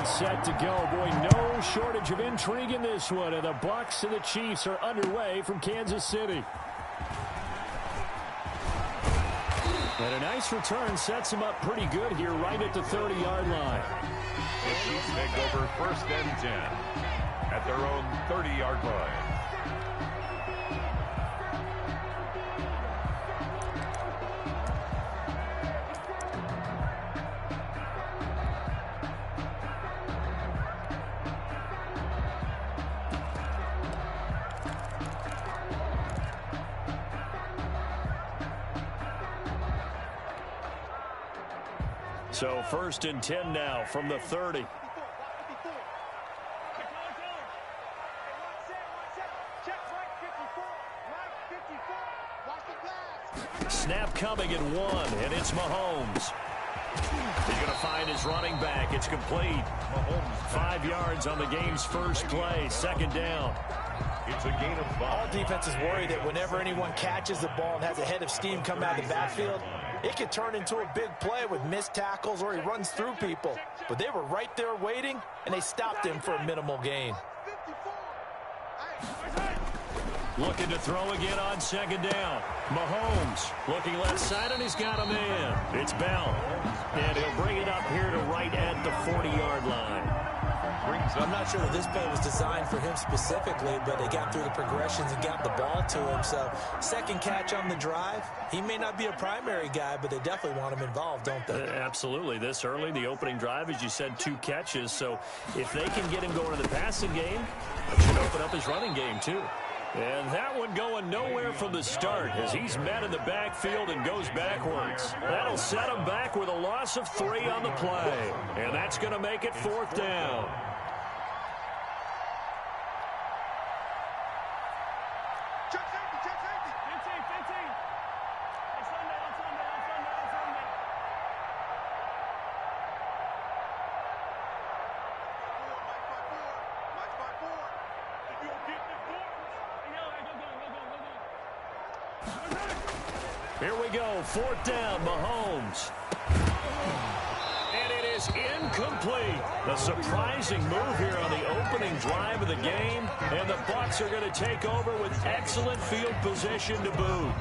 and set to go. Boy, no shortage of intrigue in this one. And the Bucs and the Chiefs are underway from Kansas City. And a nice return sets him up pretty good here right at the 30-yard line. The Chiefs take over 1st and 10 at their own 30-yard line. So 1st and 10 now from the 30. Snap coming at 1, and it's Mahomes. He's going to find his running back. It's complete. Mahomes 5 yards on the game's first play. 2nd down. It's a gain of 5. All defenses worry that whenever anyone catches the ball and has a head of steam come out of the backfield, it could turn into a big play with missed tackles or he runs through people. But they were right there waiting, and they stopped him for a minimal gain. Looking to throw again on 2nd down. Mahomes looking left side, and he's got a man. It's Bell. And he'll bring it up here to right at the 40-yard line. I'm not sure that this play was designed for him specifically, but they got through the progressions and got the ball to him. So 2nd catch on the drive. He may not be a primary guy, but they definitely want him involved, don't they? Absolutely. This early, the opening drive, as you said, 2 catches. So if they can get him going in the passing game, it should open up his running game too. And that one going nowhere from the start as he's met in the backfield and goes backwards. That'll set him back with a loss of 3 on the play. And that's going to make it 4th down. Here we go, 4th down, Mahomes. And it is incomplete. A surprising move here on the opening drive of the game. And the Bucs are going to take over with excellent field position to boot.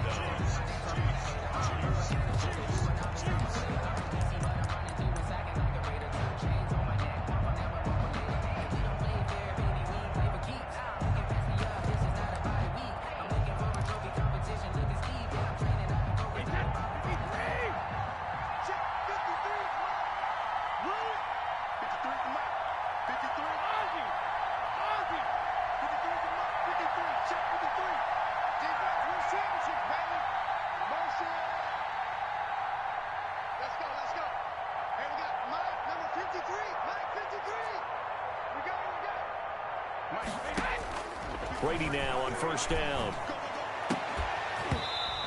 Brady now on 1st down.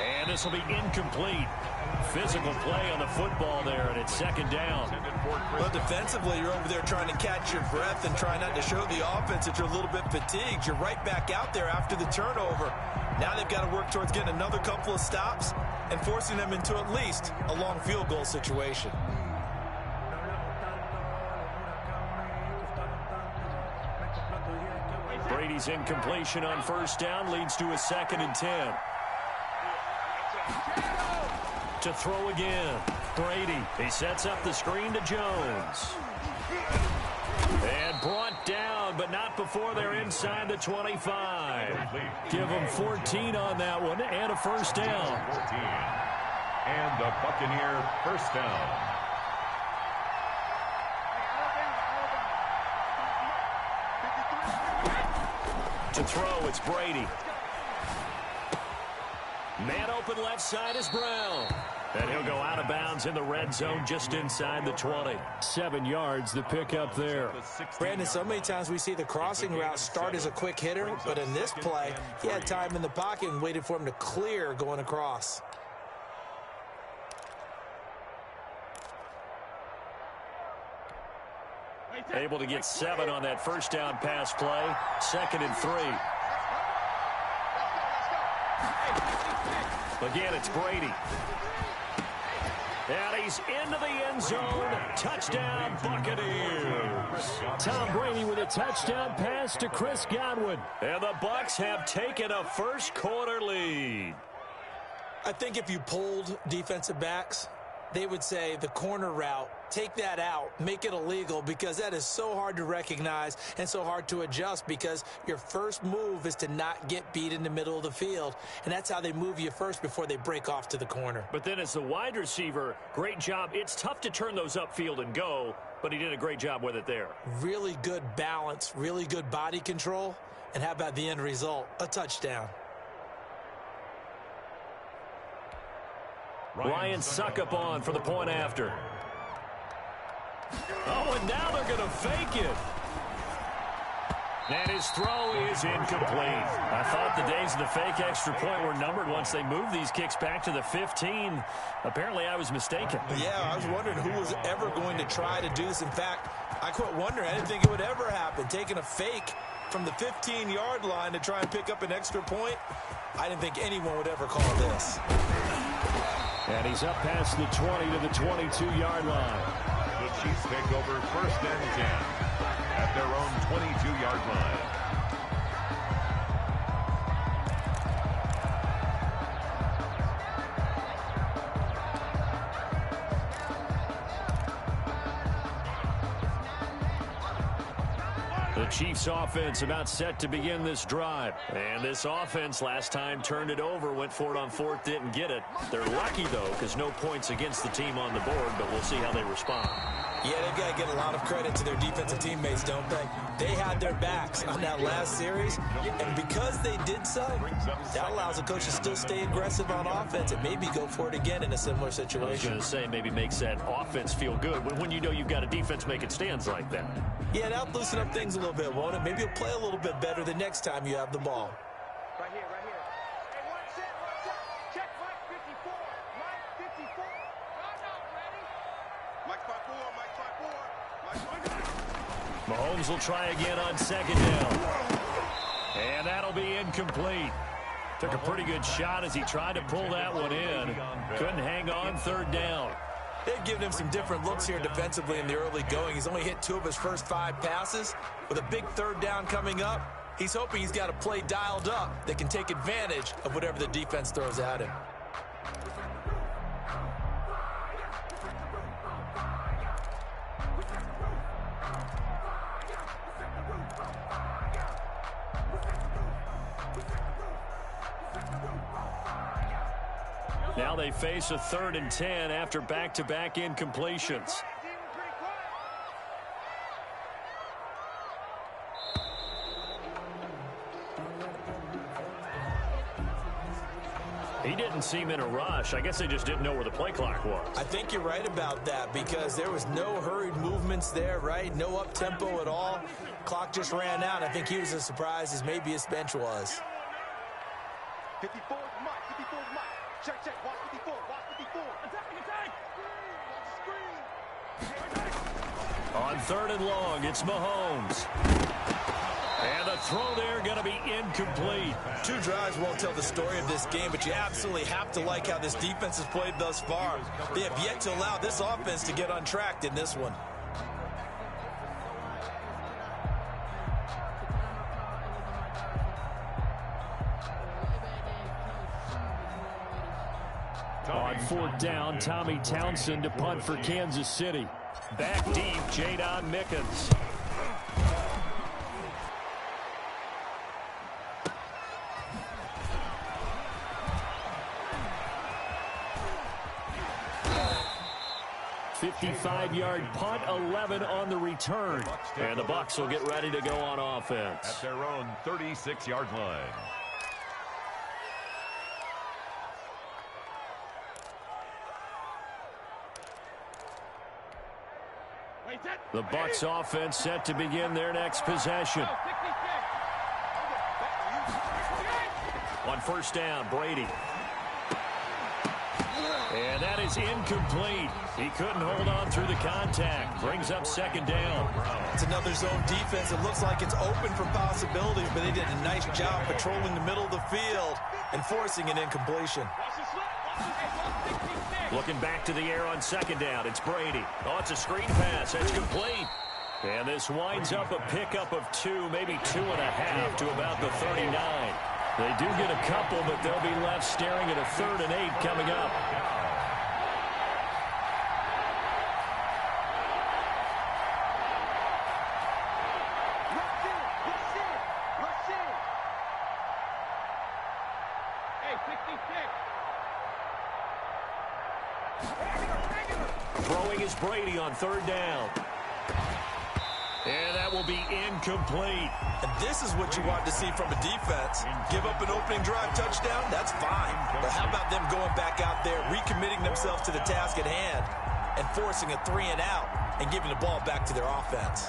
And this will be incomplete. Physical play on the football there, and it's 2nd down. Well, defensively, you're over there trying to catch your breath and try not to show the offense that you're a little bit fatigued. You're right back out there after the turnover. Now they've got to work towards getting another couple of stops and forcing them into at least a long field goal situation. Brady's incompletion on 1st down leads to a 2nd and 10. To throw again. Brady. He sets up the screen to Jones. And brought down, but not before they're inside the 25. Give them 14 on that one and a 1st down. 14. And the Buccaneer 1st down. To throw, it's Brady. Man open left side is Brown. And he'll go out of bounds in the red zone just inside the 20. 7 yards, the pickup there. Brandon, so many times we see the crossing route start as a quick hitter, but in this play, he had time in the pocket and waited for him to clear going across. Able to get 7 on that 1st down pass play. 2nd and 3. Again, it's Brady. And he's into the end zone. Touchdown, Buccaneers. Tom Brady with a touchdown pass to Chris Godwin. And the Bucs have taken a first quarter lead. I think if you polled defensive backs, they would say the corner route, take that out, make it illegal, because that is so hard to recognize and so hard to adjust, because your first move is to not get beat in the middle of the field, and that's how they move you first before they break off to the corner. But then as the wide receiver, great job. It's tough to turn those upfield and go, but he did a great job with it there. Really good balance, really good body control, and how about the end result? A touchdown. Ryan Suckup on for the point after. Oh, and now they're going to fake it. And his throw is incomplete. I thought the days of the fake extra point were numbered once they moved these kicks back to the 15. Apparently, I was mistaken. Yeah, I was wondering who was ever going to try to do this. In fact, I quit wondering. I didn't think it would ever happen. Taking a fake from the 15-yard line to try and pick up an extra point, I didn't think anyone would ever call this. And he's up past the 20 to the 22-yard line. The Chiefs take over first and 10 at their own 22-yard line. The Chiefs offense about set to begin this drive. And this offense last time turned it over, went for it on fourth, didn't get it. They're lucky, though, because no points against the team on the board, but we'll see how they respond. Yeah, they've got to get a lot of credit to their defensive teammates, don't they? They had their backs on that last series, and because they did so, that allows the coach to still stay aggressive on offense and maybe go for it again in a similar situation. I was going to say, maybe makes that offense feel good when you know you've got a defense making stands like that. Yeah, that'll loosen up things a little bit, won't it? Maybe you'll play a little bit better the next time you have the ball. Right here, right here. Hey, one set. Check Mike 54. Mike 54. No, ready? Mike 54, Mike 54. Mahomes will try again on second down. And that'll be incomplete. Took a pretty good shot as he tried to pull that one in. Couldn't hang on third down. They've given him some different looks here defensively in the early going. He's only hit 2 of his first 5 passes. With a big third down coming up, he's hoping he's got a play dialed up that can take advantage of whatever the defense throws at him. Now they face a 3rd and 10 after back-to-back incompletions. He didn't seem in a rush. I guess they just didn't know where the play clock was. I think you're right about that because there was no hurried movements there, right? No up-tempo at all. Clock just ran out. I think he was as surprised as maybe his bench was. 54 Mike. 54 Mike. Check. Watch 54. Watch 54. Attack. On 3rd and long, it's Mahomes. And the throw there going to be incomplete. 2 drives won't tell the story of this game, but you absolutely have to like how this defense has played thus far. They have yet to allow this offense to get untracked in this one. On 4th down, Tommy Townsend to punt for Kansas City. Back deep, Jadon Mickens. $55-yard punt, 11 on the return. And the Bucs will get ready to go on offense. At their own 36-yard line. The Bucs offense set to begin their next possession. On 1st down, Brady. And that is incomplete. He couldn't hold on through the contact. Brings up 2nd down. It's another zone defense. It looks like it's open for possibilities, but they did a nice job patrolling the middle of the field and forcing an incompletion. Looking back to the air on 2nd down. It's Brady. Oh, it's a screen pass. It's complete. And this winds up a pickup of 2, maybe 2.5 to about the 39. They do get a couple, but they'll be left staring at a 3rd and 8 coming up. Throwing is Brady on 3rd down. And that will be incomplete. And this is what you want to see from a defense. Give up an opening drive touchdown, that's fine. But how about them going back out there, recommitting themselves to the task at hand, and forcing a 3 and out, and giving the ball back to their offense.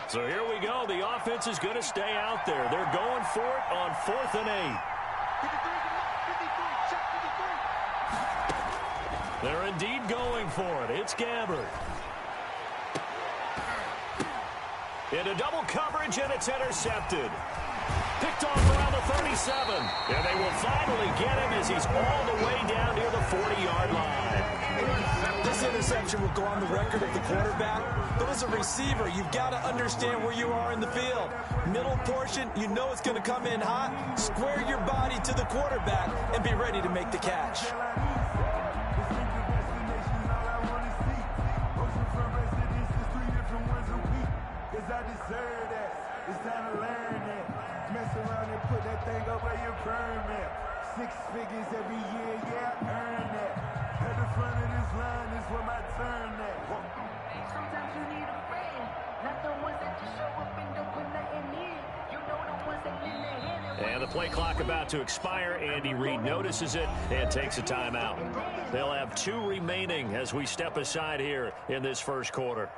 So here we go. The offense is going to stay out there. They're going for it on 4th and 8. They're indeed going for it. It's Gabbard. Into double coverage, and it's intercepted. Picked off around the 37. And they will finally get him as he's all the way down near the 40-yard line. This interception will go on the record of the quarterback, but as a receiver, you've got to understand where you are in the field. Middle portion, you know it's going to come in hot. Square your body to the quarterback and be ready to make the catch. It's time to learn that. Mess around and put that thing over your permit. 6 figures every year, yeah, earn that. At the front of this line is where my turn at. Sometimes you need a friend, not the ones that just show up and don't put nothing in. You know the ones that lend their hand. And the play clock about to expire. Andy Reid notices it and takes a timeout. They'll have 2 remaining as we step aside here in this first quarter.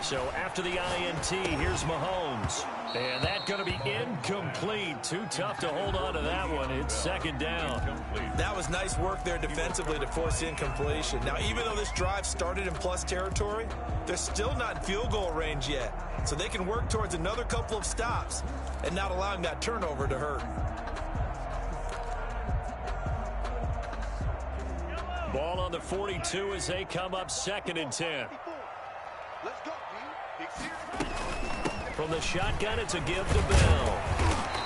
So after the INT, here's Mahomes. And that's going to be incomplete. Too tough to hold on to that one. It's 2nd down. That was nice work there defensively to force incompletion. Now, even though this drive started in plus territory, they're still not in field goal range yet. So they can work towards another couple of stops and not allowing that turnover to hurt. Ball on the 42 as they come up 2nd and 10. Let's go, From the shotgun, it's a give to Bell.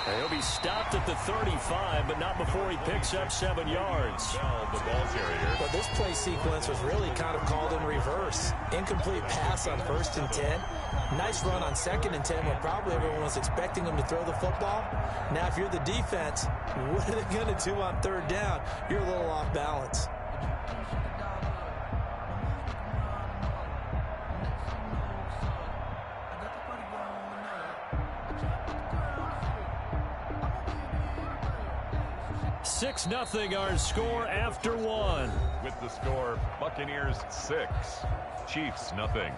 And he'll be stopped at the 35, but not before he picks up 7 yards. Bell, the ball carrier. Well, this play sequence was really kind of called in reverse. Incomplete pass on 1st and 10. Nice run on 2nd and 10 when probably everyone was expecting him to throw the football. Now, if you're the defense, what are they going to do on 3rd down? You're a little off balance. Six nothing our score after 1. With the score, Buccaneers 6, Chiefs nothing.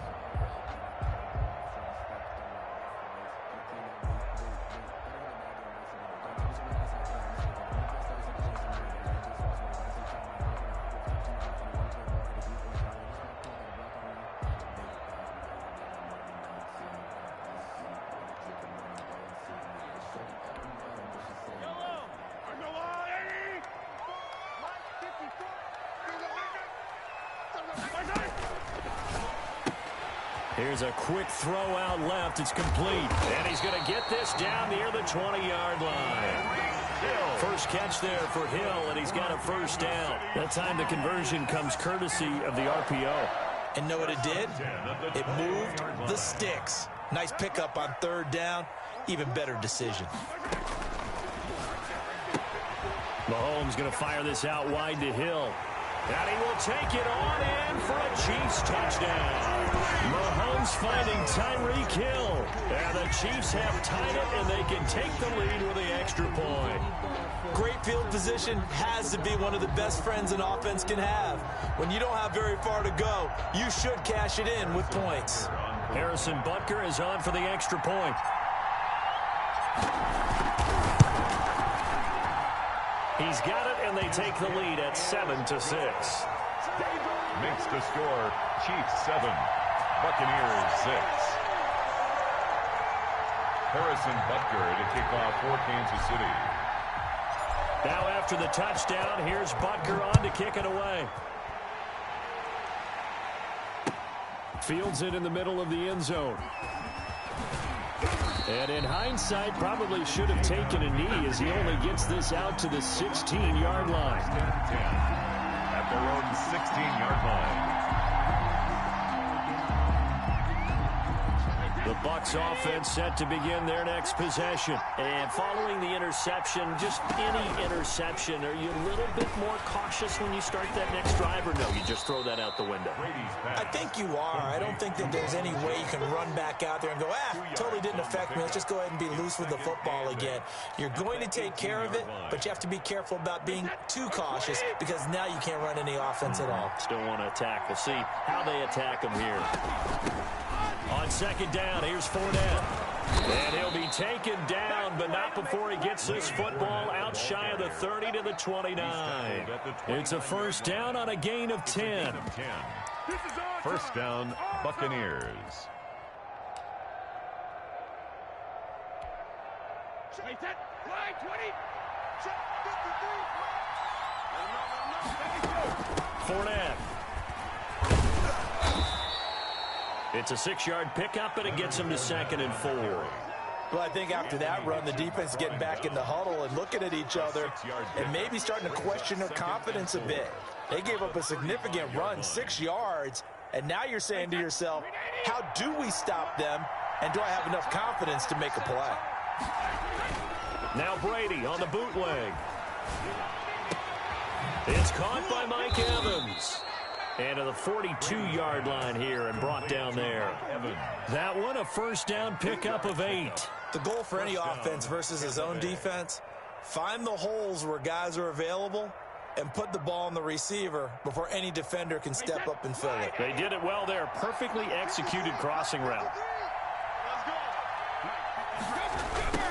Here's a quick throw out left. It's complete. And he's going to get this down near the 20-yard line. First catch there for Hill, and he's got a 1st down. That time the conversion comes courtesy of the RPO. And know what it did? It moved the sticks. Nice pickup on 3rd down. Even better decision. Mahomes going to fire this out wide to Hill. And he will take it on in for a Chiefs touchdown. Mahomes finding Tyreek Hill. And the Chiefs have tied it, and they can take the lead with the extra point. Great field position has to be one of the best friends an offense can have. When you don't have very far to go, you should cash it in with points. Harrison Butker is on for the extra point. He's got it, and they take the lead at 7-6. Makes the score Chiefs 7, Buccaneers 6. Harrison Butker to kick off for Kansas City. Now after the touchdown, here's Butker on to kick it away. Fields it in the middle of the end zone. And in hindsight, probably should have taken a knee as he only gets this out to the 16-yard line. 10 at their own 16-yard line. The Bucs offense set to begin their next possession. And following the interception, just any interception, are you a little bit more cautious when you start that next drive, or no, you just throw that out the window? I think you are. I don't think that there's any way you can run back out there and go, totally didn't affect me. Let's just go ahead and be loose with the football again. You're going to take care of it, but you have to be careful about being too cautious because now you can't run any offense at all. Still want to attack. We'll see how they attack them here. On second down, here's Fournette. And he'll be taken down, but not before he gets this football out shy of the 30 to the 29. It's a first down on a gain of 10. First down, Buccaneers. Fournette. It's a 6-yard pickup, and it gets him to 2nd and 4. Well, I think after that run, the defense is getting back in the huddle and looking at each other and maybe starting to question their confidence a bit. They gave up a significant run, 6 yards, and now you're saying to yourself, how do we stop them, and do I have enough confidence to make a play? Now Brady on the bootleg. It's caught by Mike Evans. And to the 42-yard line here and brought down there. That one, a first down pickup of 8. The goal for any offense versus his own defense, find the holes where guys are available and put the ball on the receiver before any defender can step up and fill it. They did it well there. Perfectly executed crossing route.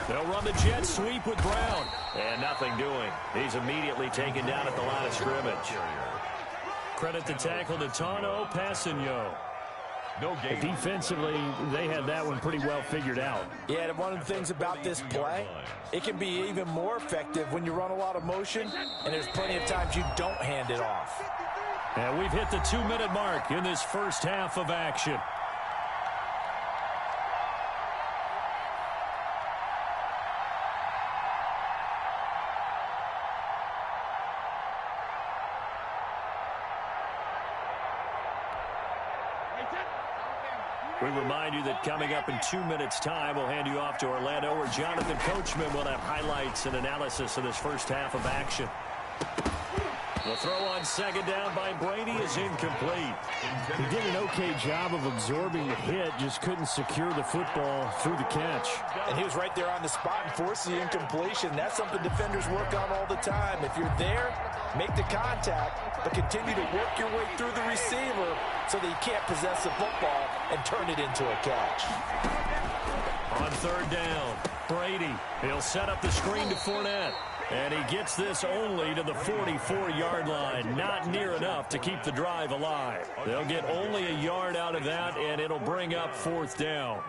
They'll run the jet sweep with Brown. And nothing doing. He's immediately taken down at the line of scrimmage. Credit the tackle to Tano Passigno. Defensively, they had that one pretty well figured out. Yeah, and one of the things about this play, it can be even more effective when you run a lot of motion, and there's plenty of times you don't hand it off. And we've hit the 2-minute mark in this first half of action. We remind you that coming up in 2 minutes' time, we'll hand you off to Orlando, where Jonathan Coachman will have highlights and analysis of this first half of action. The throw on second down by Brady is incomplete. He did an okay job of absorbing the hit, just couldn't secure the football through the catch. And he was right there on the spot and forced the incompletion. That's something defenders work on all the time. If you're there, make the contact, but continue to work your way through the receiver so that you can't possess the football and turn it into a catch. On third down, Brady. He'll set up the screen to Fournette. And he gets this only to the 44-yard line. Not near enough to keep the drive alive. They'll get only a yard out of that, and it'll bring up fourth down.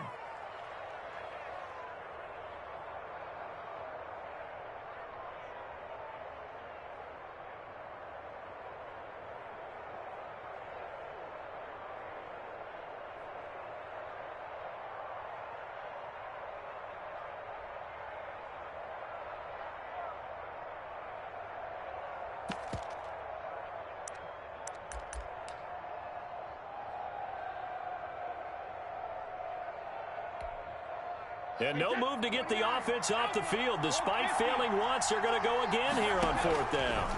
And no move to get the offense off the field. Despite failing once, they're going to go again here on fourth down.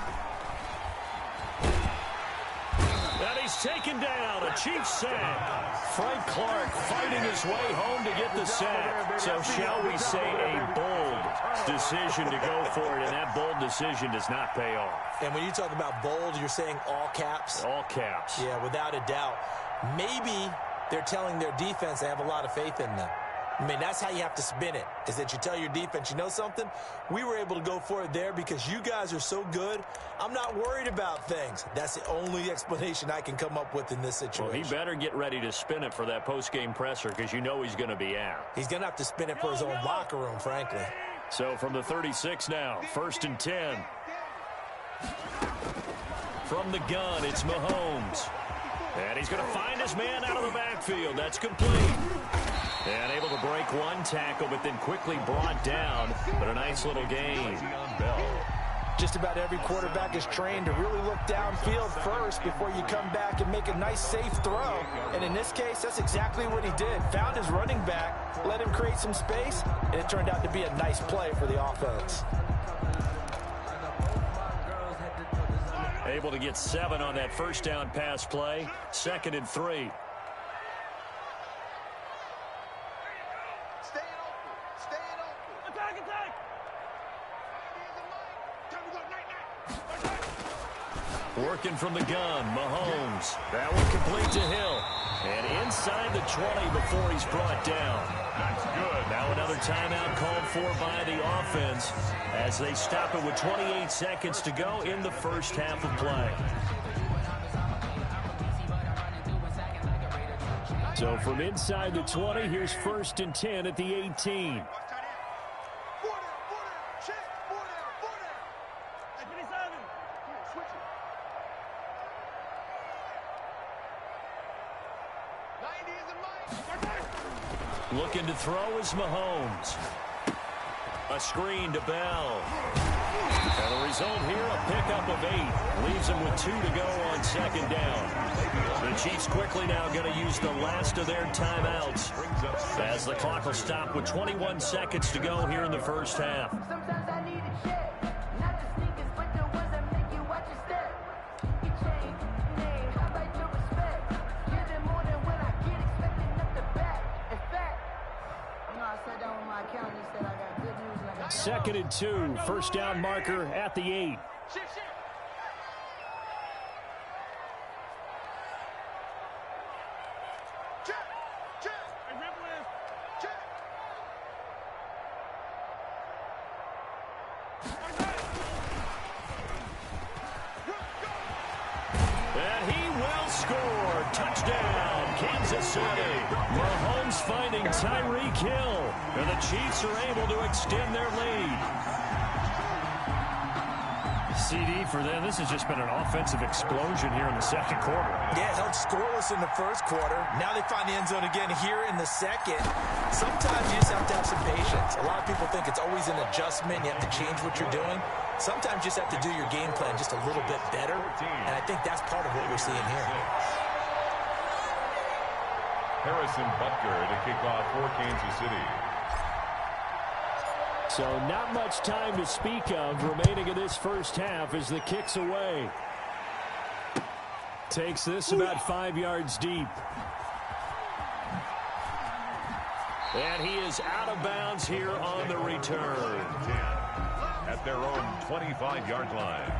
he's taken down. A Chiefs sack. Frank Clark fighting his way home to get the sack. So shall we say a bold decision to go for it, and that bold decision does not pay off. And when you talk about bold, you're saying all caps? All caps. Yeah, without a doubt. Maybe they're telling their defense they have a lot of faith in them. I mean, that's how you have to spin it, is that you tell your defense, you know something? We were able to go for it there because you guys are so good. I'm not worried about things. That's the only explanation I can come up with in this situation. Well, he better get ready to spin it for that post-game presser because you know he's going to be out. He's going to have to spin it for his own locker room, frankly. So from the 36 now, 1st and 10. From the gun, it's Mahomes. And he's going to find his man out of the backfield. That's complete. And able to break one tackle, but then quickly brought down. But a nice little gain. Just about every quarterback is trained to really look downfield first before you come back and make a nice, safe throw. And in this case, that's exactly what he did. Found his running back, let him create some space, and it turned out to be a nice play for the offense. Able to get 7 on that first down pass play. 2nd and 3. Working from the gun, Mahomes. That one complete to Hill. And inside the 20 before he's brought down. That's good. Now another timeout called for by the offense as they stop it with 28 seconds to go in the first half of play. So from inside the 20, here's 1st and 10 at the 18. Looking to throw is Mahomes. A screen to Bell. And the result here, a pickup of 8. Leaves him with 2 to go on 2nd down. The Chiefs quickly now going to use the last of their timeouts as the clock will stop with 21 seconds to go here in the first half. Sometimes I need a check. Not the sneakers, but the ones that make you watch your step. You change name, how about your respect? Get it more than when I get expecting up the back. In fact, you know, I sat down with my accountant, he said I got good news and I got 2nd and 2, first down marker at the 8. And he will score. Touchdown, Kansas City. Mahomes finding Tyreek Hill. And the Chiefs are able to extend their lead. CD for them. This has just been an offensive explosion here in the 2nd quarter. Yeah, held scoreless in the 1st quarter. Now they find the end zone again here in the 2nd. Sometimes you just have to have some patience. A lot of people think it's always an adjustment. You have to change what you're doing. Sometimes you just have to do your game plan just a little bit better. And I think that's part of what we're seeing here. Harrison Butker to kick off for Kansas City. So not much time to speak of remaining in this first half as the kick's away. Takes this about 5 yards deep. And he is out of bounds here on the return. At their own 25-yard line.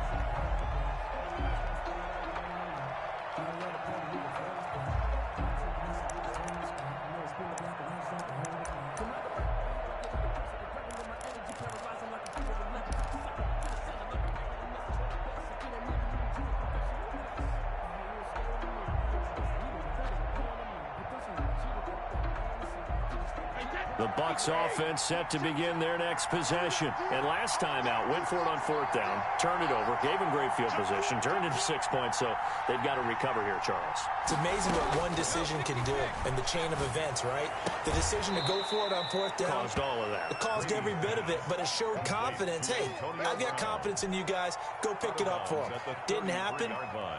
The Bucs offense set to begin their next possession. And last time out, went for it on 4th down, turned it over, gave him great field position, turned into 6 points, so they've got to recover here, Charles. It's amazing what one decision can do in the chain of events, right? The decision to go for it on 4th down. Caused all of that. It caused every bit of it, but it showed confidence. Hey, I've got confidence in you guys. Go pick it up for them. Didn't happen.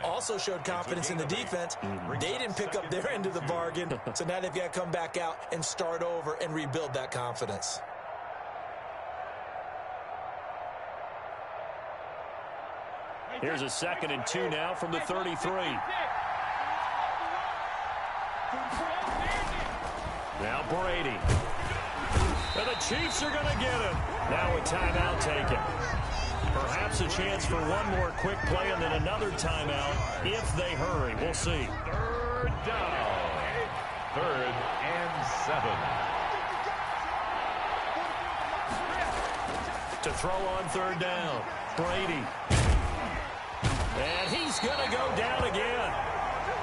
Also showed confidence in the defense. They didn't pick up their end of the bargain, so now they've got to come back out and start over and rebuild that confidence. Here's a 2nd and 2 now from the 33. Now Brady. And the Chiefs are going to get him. Now a timeout taken. Perhaps a chance for one more quick play and then another timeout if they hurry. We'll see. Third down. 3rd and 7. To throw on 3rd down. Brady. And he's going to go down again.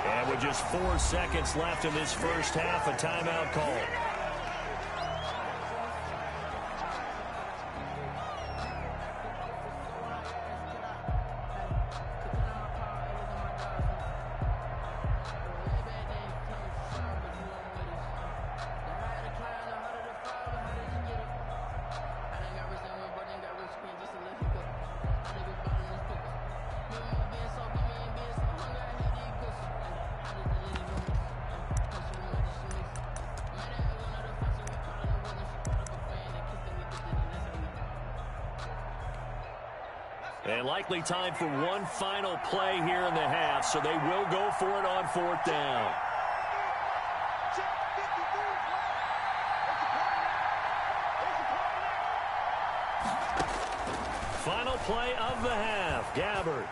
And with just 4 seconds left in this first half, a timeout call. And likely time for one final play here in the half, so they will go for it on 4th down. Final play of the half. Gabbard.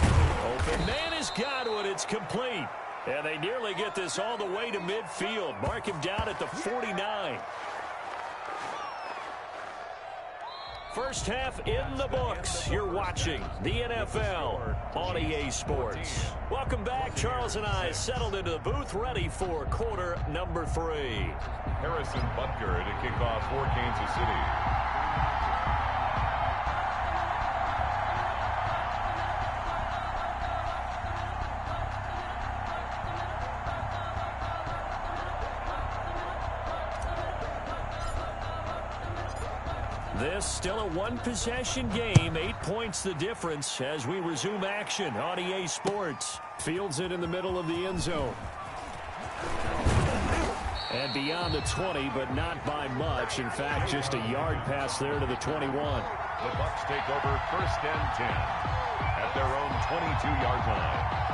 Open man has got it. It's complete. And they nearly get this all the way to midfield. Mark him down at the 49. First half in the books. You're watching the NFL on EA Sports. Welcome back. Charles and I settled into the booth ready for quarter number 3. Harrison Butker to kick off for Kansas City. This still a one-possession game. 8 points the difference as we resume action on EA Sports. Fields it in the middle of the end zone. And beyond the 20, but not by much. In fact, just a yard pass there to the 21. The Bucs take over 1st and 10 at their own 22-yard line.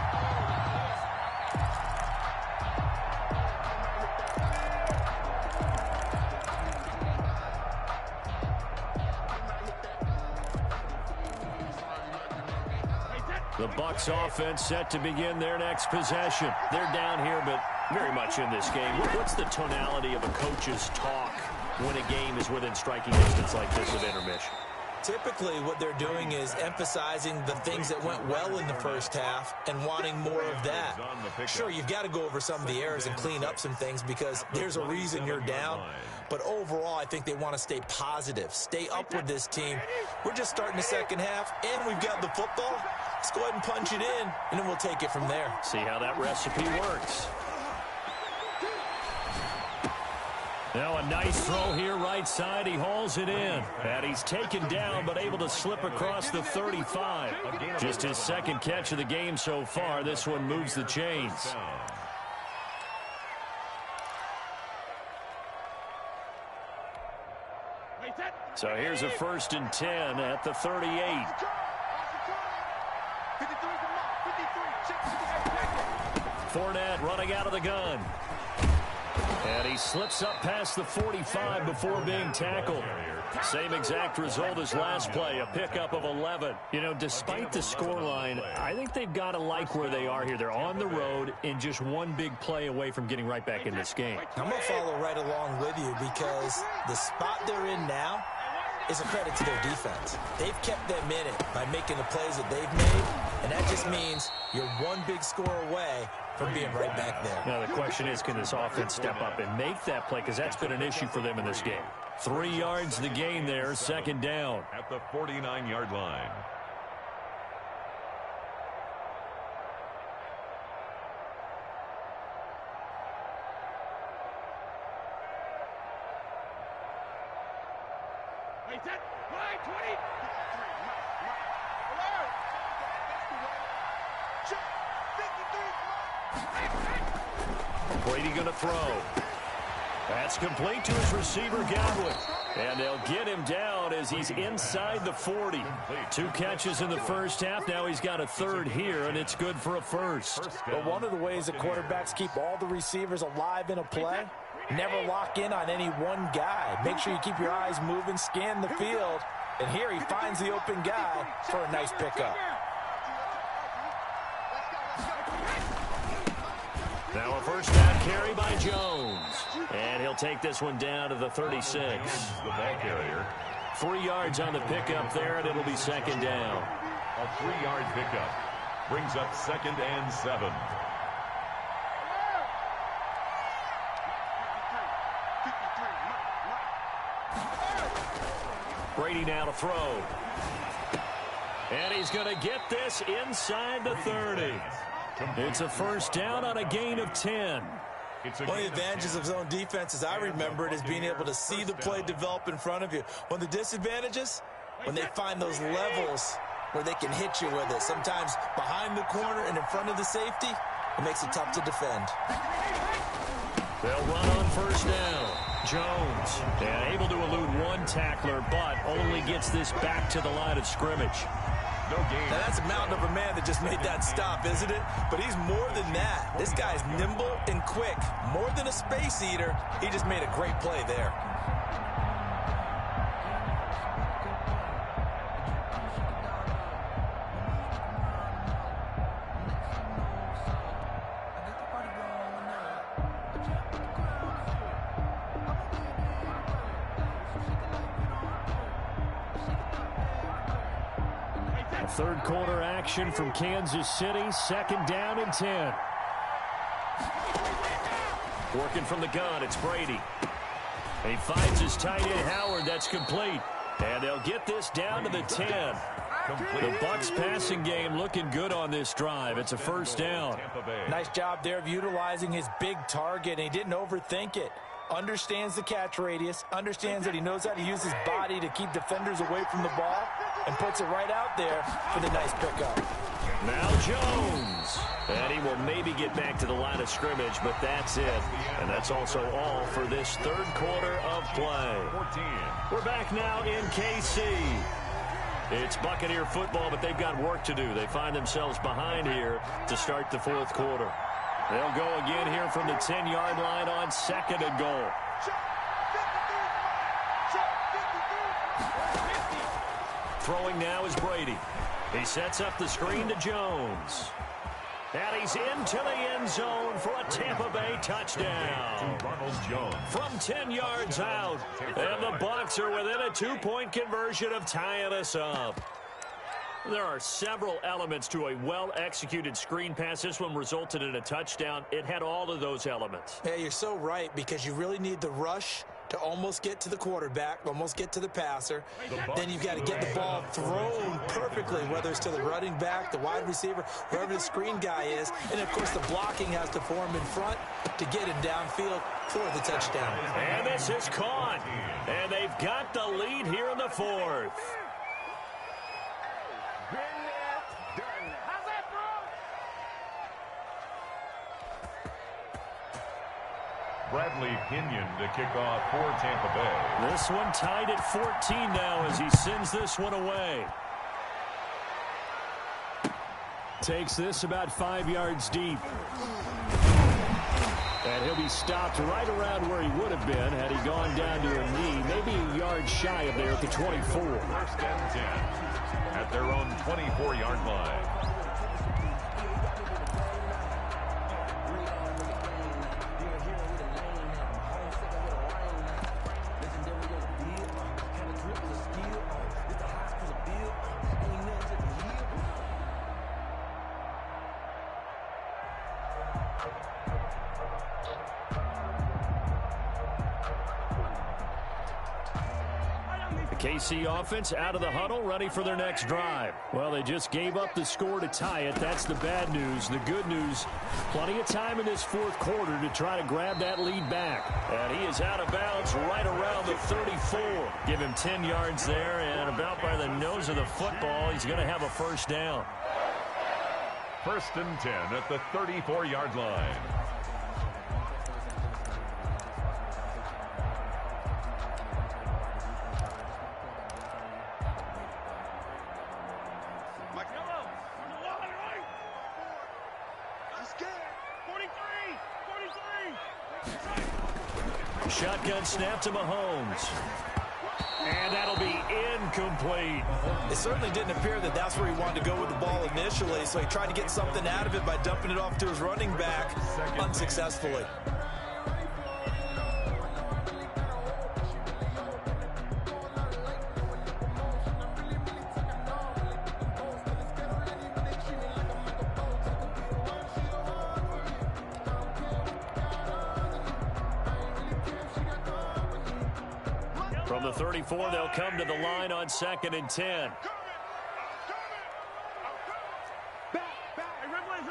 The Bucs offense set to begin their next possession. They're down here, but very much in this game. What's the tonality of a coach's talk when a game is within striking distance like this with intermission? Typically, what they're doing is emphasizing the things that went well in the first half and wanting more of that. Sure, you've got to go over some of the errors and clean up some things because there's a reason you're down. But overall, I think they want to stay positive, stay up with this team. We're just starting the second half, and we've got the football. Let's go ahead and punch it in, and then we'll take it from there. See how that recipe works. Now a nice throw here right side. He hauls it in. And he's taken down but able to slip across the 35. Just his second catch of the game so far. This one moves the chains. So here's a 1st and 10 at the 38. Fournette running out of the gun. And he slips up past the 45 before being tackled. Same exact result as last play, a pickup of 11. You know, despite the scoreline, I think they've got to like where they are here. They're on the road and just one big play away from getting right back in this game. I'm going to follow right along with you because the spot they're in now is a credit to their defense. They've kept them in it by making the plays that they've made, and that just means you're one big score away from being right back there. Now, the question is, can this offense step up and make that play? Because that's been an issue for them in this game. 3 yards the gain there, 2nd down. At the 49-yard line. Brady going to throw. That's complete to his receiver, Godwin. And they'll get him down as he's inside the 40. 2 catches in the first half. Now he's got a third here, and it's good for a first. But one of the ways that quarterbacks keep all the receivers alive in a play, never lock in on any one guy. Make sure you keep your eyes moving, scan the field. And here he finds the open guy for a nice pickup. Now a first down carry by Jones. And he'll take this one down to the 36. The ball carrier. 3 yards on the pickup there, and it'll be second down. A 3-yard pickup brings up 2nd and 7. Brady now to throw. And he's going to get this inside the 30. It's a first down on a gain of 10. One of the advantages of zone defense, as I remember it, is being able to see the play develop in front of you. One of the disadvantages, when they find those levels where they can hit you with it, sometimes behind the corner and in front of the safety, it makes it tough to defend. They'll run on first down. Jones, and able to elude 1 tackler, but only gets this back to the line of scrimmage. No gain. Now that's a mountain of a man that just made that stop, isn't it? But he's more than that. This guy's nimble and quick. More than a space eater, he just made a great play there. Third quarter action from Kansas City. 2nd down and 10. Working from the gun, it's Brady. He finds his tight end, Howard. That's complete. And they'll get this down to the 10. The Bucs passing game looking good on this drive. It's a first down. Nice job there of utilizing his big target, and he didn't overthink it. Understands the catch radius, understands that he knows how to use his body to keep defenders away from the ball, and puts it right out there for the nice pickup. Now Jones. And he will maybe get back to the line of scrimmage, but that's it. And that's also all for this third quarter of play. 14. We're back now in KC. It's Buccaneer football, but they've got work to do. They find themselves behind here to start the fourth quarter. They'll go again here from the 10-yard line on 2nd and goal. Throwing now is Brady. He sets up the screen to Jones. And he's into the end zone for a Tampa Bay touchdown. From 10 yards out. And the Bucs are within a 2-point conversion of tying us up. There are several elements to a well-executed screen pass. This one resulted in a touchdown. It had all of those elements. Yeah, you're so right, because you really need the rush to almost get to the quarterback, almost get to the passer. Then you've got to get the ball thrown perfectly, whether it's to the running back, the wide receiver, wherever the screen guy is. And, of course, the blocking has to form in front to get him downfield for the touchdown. And this is caught. And they've got the lead here in the fourth. Bradley Pinion to kick off for Tampa Bay. This one tied at 14 now as he sends this one away. Takes this about 5 yards deep. And he'll be stopped right around where he would have been had he gone down to a knee, maybe a yard shy of there at the 24. 1st and 10 at their own 24-yard line. KC offense out of the huddle, ready for their next drive. Well, they just gave up the score to tie it. That's the bad news. The good news, plenty of time in this fourth quarter to try to grab that lead back. And he is out of bounds right around the 34. Give him 10 yards there, and about by the nose of the football, he's going to have a first down. 1st and 10 at the 34-yard line. Shotgun snap to Mahomes. And that'll be incomplete. It certainly didn't appear that that's where he wanted to go with the ball initially, so he tried to get something out of it by dumping it off to his running back unsuccessfully. From the 34, they'll come to the line on 2nd and 10. Back. Hey, red line.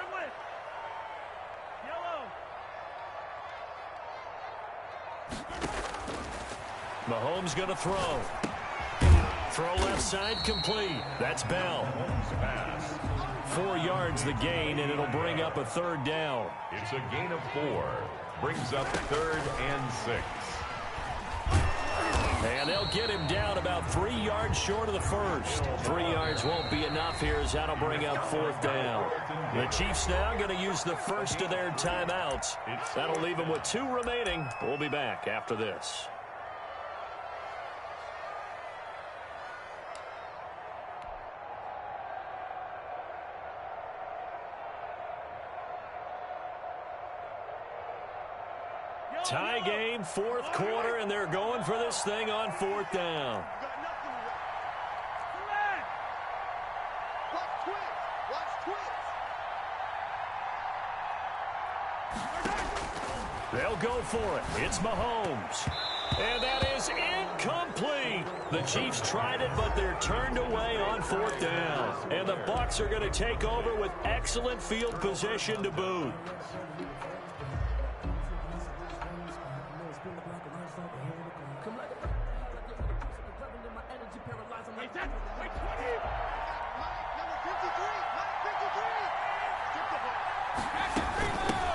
Yellow. Mahomes going to throw. Throw left side complete. That's Bell. 4 yards the gain, and it'll bring up a 3rd down. It's a gain of 4. Brings up 3rd and 6. And they'll get him down about 3 yards short of the first. 3 yards won't be enough here as that'll bring up 4th down. The Chiefs now going to use the first of their timeouts. That'll leave them with 2 remaining. We'll be back after this. Tie game, 4th quarter, and they're going for this thing on 4th down. They'll go for it. It's Mahomes. And that is incomplete. The Chiefs tried it, but they're turned away on 4th down. And the Bucs are going to take over with excellent field position to boot.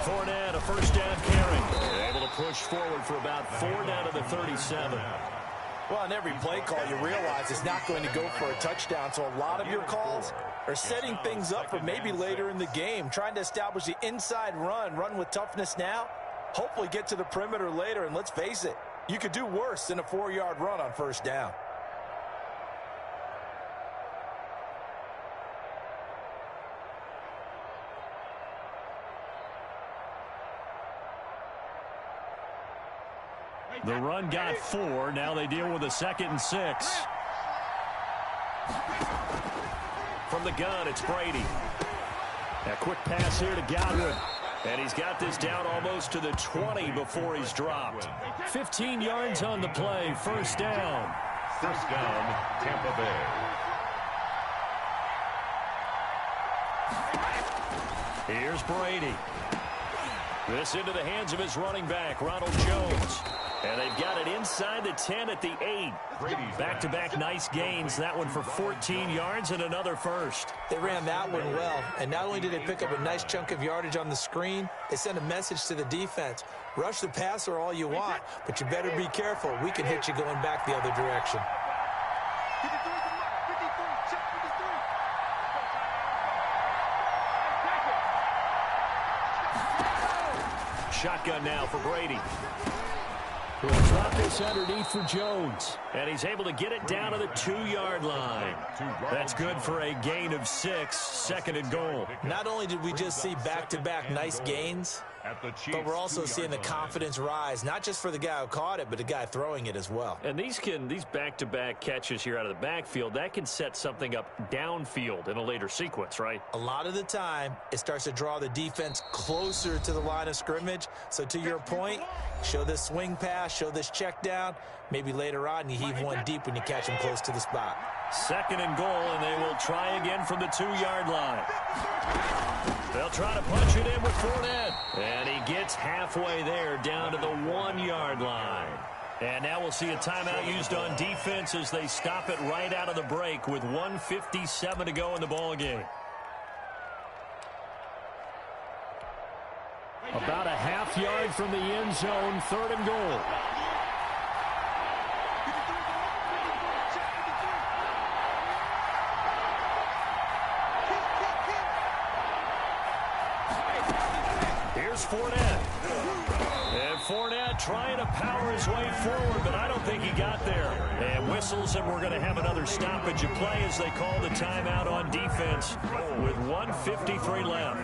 Fournette, a 1st down carry. Able to push forward for about 4 down to the 37. Well, on every play call, you realize it's not going to go for a touchdown, so a lot of your calls are setting things up for maybe later in the game, trying to establish the inside run with toughness now, hopefully get to the perimeter later, and let's face it, you could do worse than a 4-yard run on 1st down. The run got 4. Now they deal with a 2nd and 6. From the gun, it's Brady. A quick pass here to Godwin. And he's got this down almost to the 20 before he's dropped. 15 yards on the play. 1st down. 1st down, Tampa Bay. Here's Brady. This into the hands of his running back, Ronald Jones. And they've got it inside the 10 at the 8. Back-to-back nice gains. That one for 14 yards and another 1st. They ran that one well, and not only did they pick up a nice chunk of yardage on the screen, they sent a message to the defense. Rush the passer all you want, but you better be careful. We can hit you going back the other direction. Shotgun now for Brady. He'll drop this underneath for Jones. And he's able to get it down to the 2-yard line. That's good for a gain of 6, 2nd and goal. Not only did we just see back-to-back nice gains, but we're also seeing the confidence rise, not just for the guy who caught it, but the guy throwing it as well. And these back-to-back catches here out of the backfield, that can set something up downfield in a later sequence, right? A lot of the time, it starts to draw the defense closer to the line of scrimmage. So to your point, show this swing pass, show this check down. Maybe later on, you heave one deep when you catch him close to the spot. 2nd and goal, and they will try again from the 2-yard line. They'll try to punch it in with Fournette. And he gets halfway there down to the 1-yard line. And now we'll see a timeout used on defense as they stop it right out of the break with 1:57 to go in the ball game. About a half yard from the end zone, 3rd and goal. Here's Fournette. And Fournette trying to power his way forward, but I don't think he got there. And whistles, and we're going to have another stoppage of play as they call the timeout on defense with 1:53 left.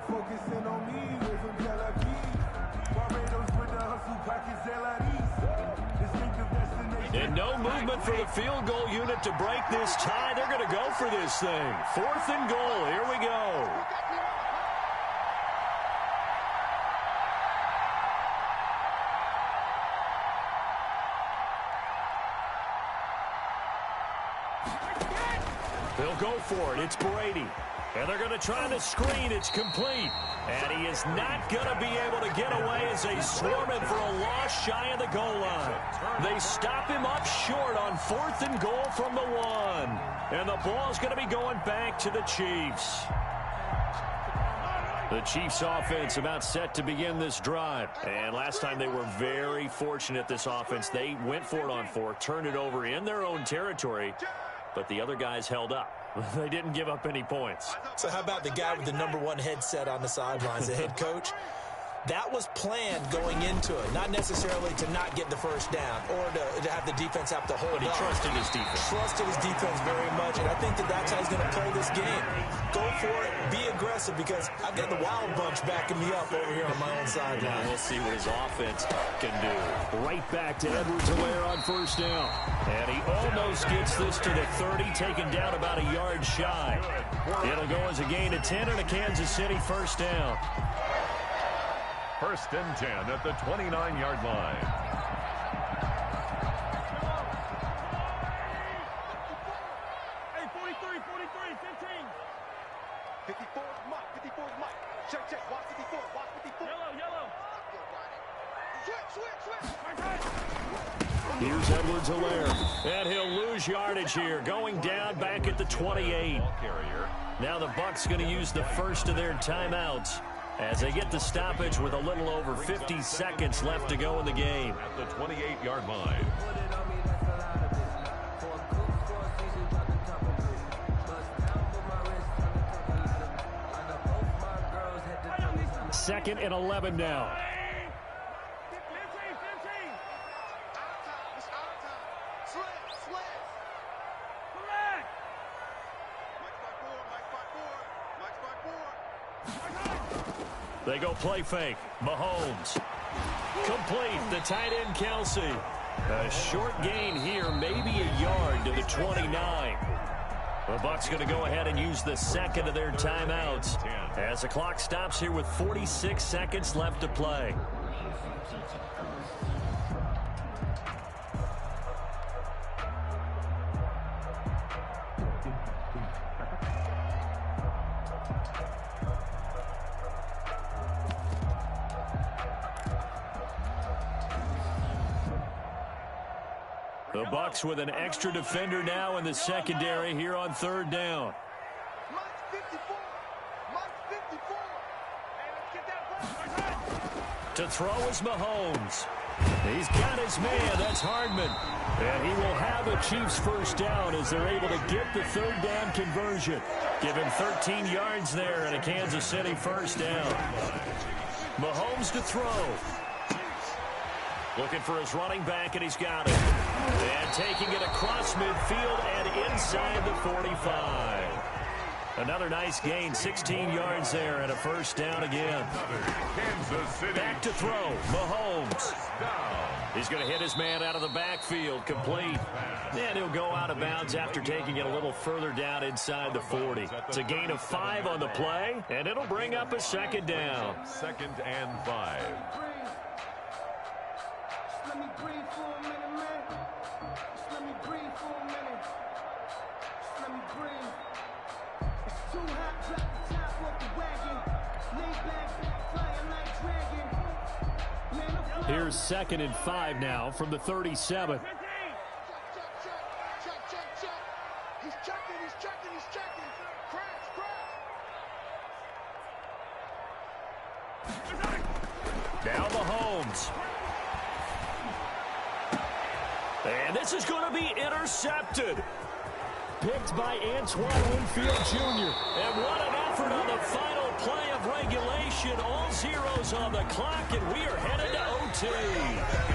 Focusing on me, we're from Tel Aviv. Barbados with the hustle, pockets Distinctive destination. And no movement for the field goal unit to break this tie. They're going to go for this thing. 4th and goal. Here we go. They'll go for it. It's Brady. And they're going to try the screen. It's complete. And he is not going to be able to get away as they swarm him for a loss shy of the goal line. They stop him up short on 4th and goal from the 1. And the ball's going to be going back to the Chiefs. The Chiefs offense about set to begin this drive. And last time they were very fortunate, this offense. They went for it on 4, turned it over in their own territory, but the other guys held up. They didn't give up any points. So how about the guy with the #1 headset on the sidelines, the head coach? That was planned going into it, not necessarily to not get the first down or to have the defense have to hold But he up. trusted his defense. Trusted his defense very much, and I think that's how he's going to play this game. Go for it, be aggressive, because I've got the Wild Bunch backing me up over here on my own sideline. We'll see what his offense can do. Right back to Edwards-Helaire on 1st down. And he almost gets this to the 30, taken down about a yard shy. It'll go as a gain of 10 and a Kansas City 1st down. 1st and 10 at the 29-yard line. Hey, 43, 15. 54 is Mike, 54 is Mike. Check, watch 54, watch 54. Yellow. Switch. Here's Edwards-Helaire. And he'll lose yardage here, going down back at the 28. Now the Bucs going to use the first of their timeouts as they get the stoppage with a little over 50 seconds left to go in the game. At the 28-yard line. Second and 11 now. 15. It's out of time. Sled. Correct. Mike's by 4. They go play fake. Mahomes. Complete. The tight end, Kelsey. A short gain here, maybe a yard to the 29. The Bucs going to go ahead and use the second of their timeouts as the clock stops here with 46 seconds left to play. The Bucs with an extra defender now in the secondary here on 3rd down. Mike's 54. Hey, let's get that ball. To throw is Mahomes. He's got his man. That's Hardman. And he will have a Chiefs 1st down as they're able to get the 3rd down conversion. Give him 13 yards there and a Kansas City 1st down. Mahomes to throw. Looking for his running back, and he's got it. And taking it across midfield and inside the 45. Another nice gain, 16 yards there, and a 1st down again. Kansas City. Back to throw, Mahomes. He's going to hit his man out of the backfield, complete. And he'll go out of bounds after taking it a little further down inside the 40. It's a gain of 5 on the play, and it'll bring up a 2nd down. 2nd and 5. Let me breathe for a minute, man. Just let me breathe for a minute. Just let me breathe. It's too hot, drop the top off the wagon. Lay back, flying like dragon. Man, I'm flying. Here's 2nd and 5 now from the 37. Check. He's checking. Crash. Now Mahomes. And this is going to be intercepted. Picked by Antoine Winfield Jr. And what an effort on the final play of regulation. All zeros on the clock, and we are headed to OT.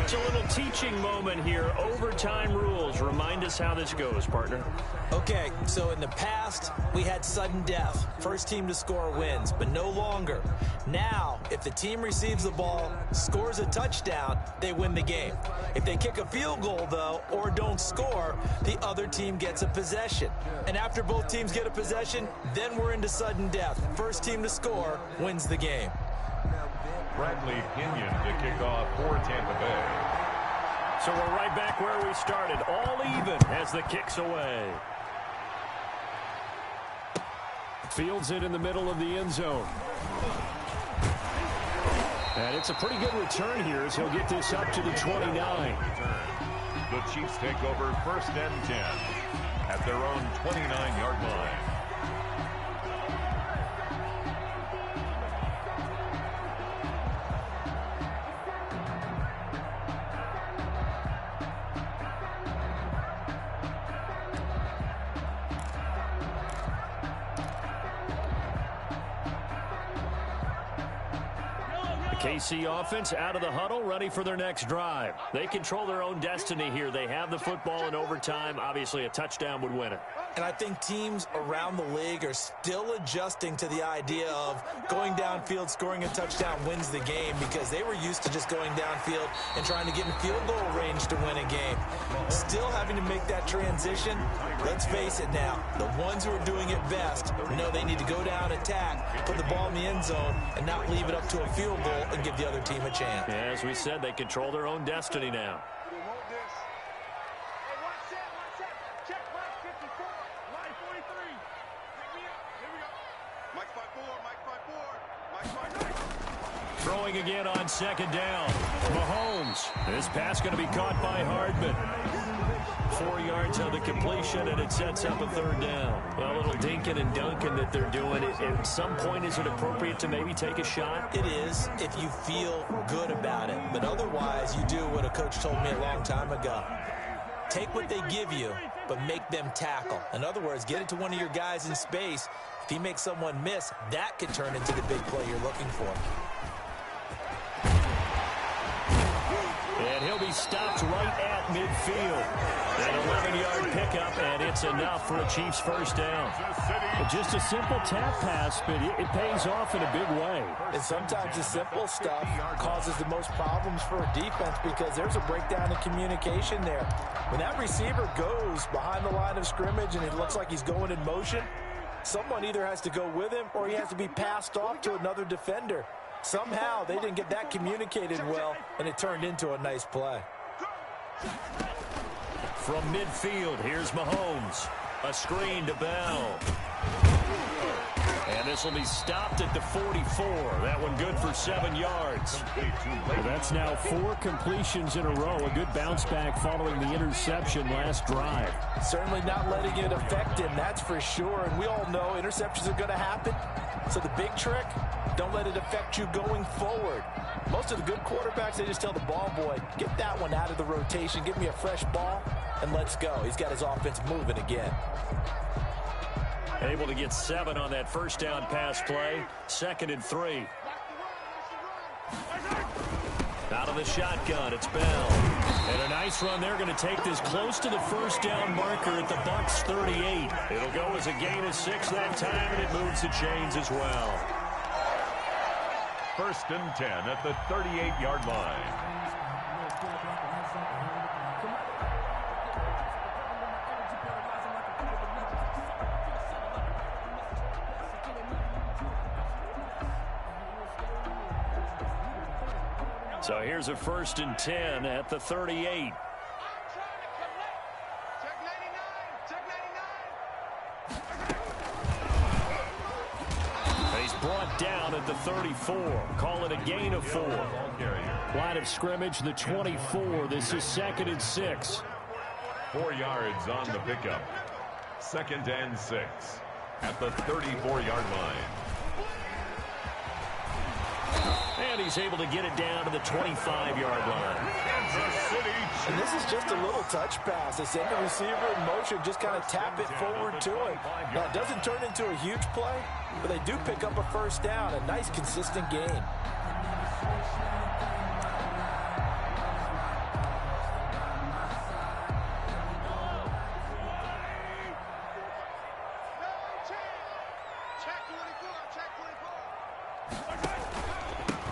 It's a little teaching moment here. Overtime rules. Remind us how this goes, partner. Okay, so in the past, we had sudden death. First team to score wins, but no longer. Now, if the team receives the ball, scores a touchdown, they win the game. If they kick a field goal, though, or don't score, the other team gets a possession. And after both teams get a possession, then we're into sudden death. First team to score wins the game. Bradley Pinion to kick off for Tampa Bay. So we're right back where we started, all even as the kick's away. Fields it in the middle of the end zone. And it's a pretty good return here as he'll get this up to the 29. The Chiefs take over 1st and 10 at their own 29-yard line. KC offense out of the huddle, ready for their next drive. They control their own destiny here. They have the football in overtime. Obviously, a touchdown would win it. And I think teams around the league are still adjusting to the idea of going downfield, scoring a touchdown wins the game, because they were used to just going downfield and trying to get in field goal range to win a game. Still having to make that transition. Let's face it now, the ones who are doing it best know they need to go down, attack, put the ball in the end zone, and not leave it up to a field goal and give the other team a chance. Yeah, as we said, they control their own destiny now. Throwing again on 2nd down. Mahomes. This pass going to be caught by Hardman. 4 yards on the completion, and it sets up a 3rd down. Well, a little dinking and dunking that they're doing. At some point, is it appropriate to maybe take a shot? It is, if you feel good about it. But otherwise, you do what a coach told me a long time ago. Take what they give you, but make them tackle. In other words, get it to one of your guys in space. If he makes someone miss, that could turn into the big play you're looking for. And he'll be stopped right at midfield. An 11-yard pickup, and it's enough for a Chiefs 1st down. Just a simple tap pass, but it pays off in a big way. And sometimes the simple stuff causes the most problems for a defense because there's a breakdown in communication there. When that receiver goes behind the line of scrimmage and it looks like he's going in motion, someone either has to go with him or he has to be passed off to another defender. Somehow they didn't get that communicated well, and it turned into a nice play. From midfield, here's Mahomes. A screen to Bell. And this will be stopped at the 44. That one good for 7 yards. Well, that's now 4 completions in a row. A good bounce back following the interception last drive. Certainly not letting it affect him, that's for sure. And we all know interceptions are going to happen. So the big trick, don't let it affect you going forward. Most of the good quarterbacks, they just tell the ball boy, get that one out of the rotation, give me a fresh ball, and let's go. He's got his offense moving again. Able to get 7 on that 1st down pass play. 2nd and 3. Out of the shotgun, it's Bell. And a nice run. They're going to take this close to the 1st down marker at the Bucs 38. It'll go as a gain of 6 that time, and it moves the chains as well. 1st and 10 at the 38-yard line. So here's a 1st and 10 at the 38. He's brought down at the 34. Call it a gain of 4. Line of scrimmage, the 24. This is 2nd and 6. 4 yards on the pickup. 2nd and 6 at the 34-yard line. And he's able to get it down to the 25-yard line. Kansas City. And this is just a little touch pass. They send the receiver in motion, just kind of tap it forward to him. Now, it doesn't turn into a huge play, But they do pick up a first down. A nice, consistent game.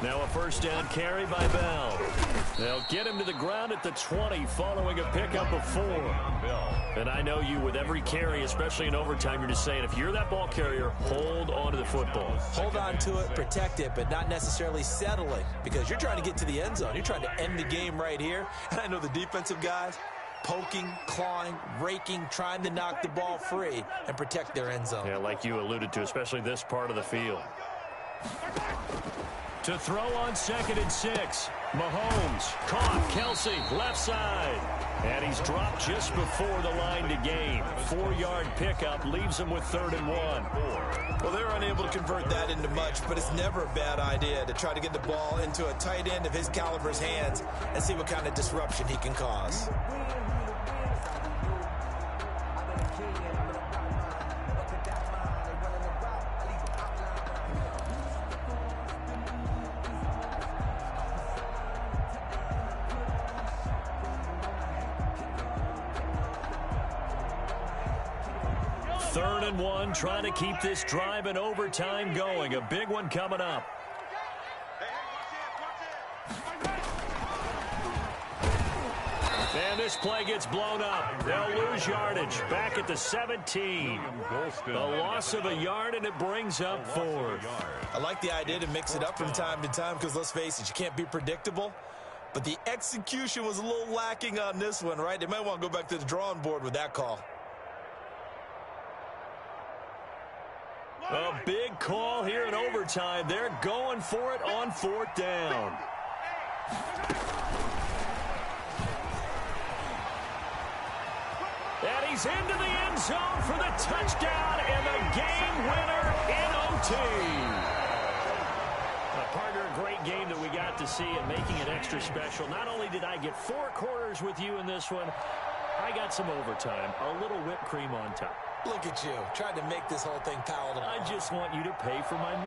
Now a first down carry by Bell. They'll get him to the ground at the 20 following a pickup of 4. And I know you, with every carry, especially in overtime, you're just saying, if you're that ball carrier, hold on to the football. Hold on to it, protect it, but not necessarily settle it, because you're trying to get to the end zone. You're trying to end the game right here. And I know the defensive guys poking, clawing, raking, trying to knock the ball free and protect their end zone. Yeah, like you alluded to, especially this part of the field. To throw on 2nd and 6. Mahomes, caught, Kelsey, left side. And he's dropped just before the line to gain. 4-yard pickup leaves him with 3rd and 1. Well, they're unable to convert that into much, but it's never a bad idea to try to get the ball into a tight end of his caliber's hands and see what kind of disruption he can cause. Third and 1, trying to keep this drive in overtime going. A big one coming up. And this play gets blown up. They'll lose yardage. Back at the 17. The loss of a yard, and it brings up 4th. I like the idea to mix it up from time to time because, let's face it, you can't be predictable. But the execution was a little lacking on this one, right? They might want to go back to the drawing board with that call. A big call here in overtime. They're going for it on 4th down. And he's into the end zone for the touchdown and the game winner in OT. Partner, a great game that we got to see and making it extra special. Not only did I get 4 quarters with you in this one, I got some overtime, a little whipped cream on top. Look at you, trying to make this whole thing palatable. I just want you to pay for my